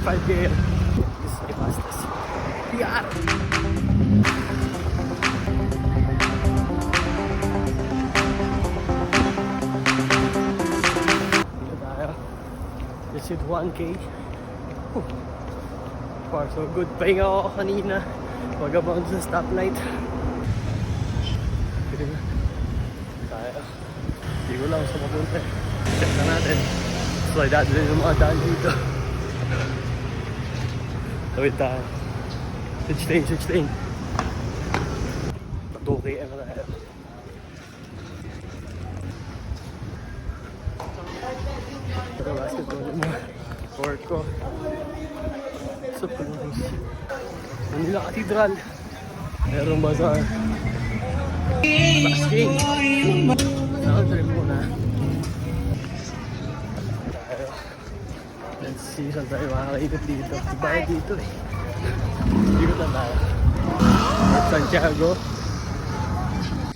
5 a.m. This is the fastest. Yeah! Dito tayo. Just hit 1K. Whew. Far so good. Pahinga ako kanina. Pag-abound sa stoplight. Dito na. Tayo. Hindi ko lang sa mapunta. Check na natin. So, dadalhin yung mga daan dito. Tawid tayo. Switch lane, switch lane. 2KM na tayo. Ito basketball yung mga court ko. So, nice. Manila Cathedral. Merong bazaar. Basking. Nakatrip muna. Let's see saan tayo makakaikot dito. Iba dito eh. Ikot lang tayo. At Santiago.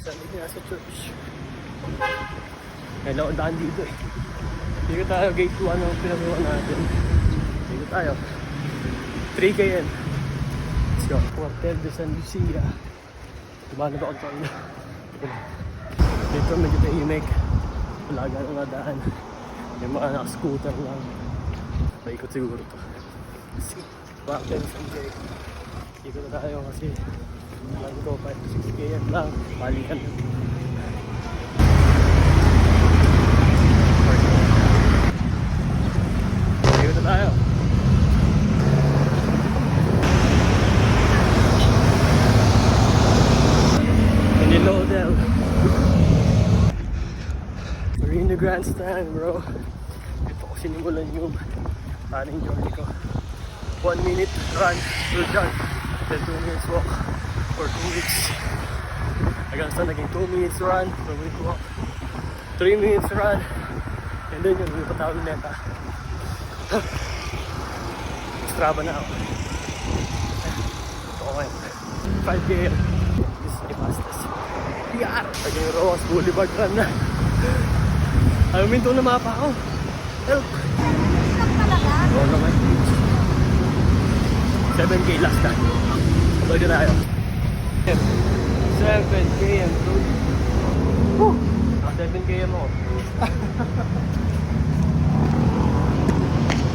Saan dito nasa church. May laundaan dito eh. Ikot tayo. Gate 1 ang pinagawa natin. Ikot tayo. 3KM. Let's go. Hotel de San Lucia. Diba na ba control na? Dito medyo tahimik. Wala ganang nadaan. May mga naka-scooter lang. Paikot siguro to. See, Hotel de San Lucia. Ikot na tayo kasi lang ko 5 to 6 km lang. Balikan na. Ikot na tayo. Manila Hotel. Marina Grandstand, bro. Ito ko sinimulan yung aning journey ko. 1 minute run, we're done. Then 2 minutes walk for 2 weeks. Hanggang sa naging 2 minutes run, 1 minute walk, 3 minutes run, and then yung patawag neta. Strava na ako. Okay. 5 a.m. This is the fastest. Yeah! Naging Roas Boulevard run na. Ayaw minto na mapa ako. Help! Oo naman. 7K last na. Kapag na tayo. 7KM bro. Woo! 7KM ako.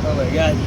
Oh my god.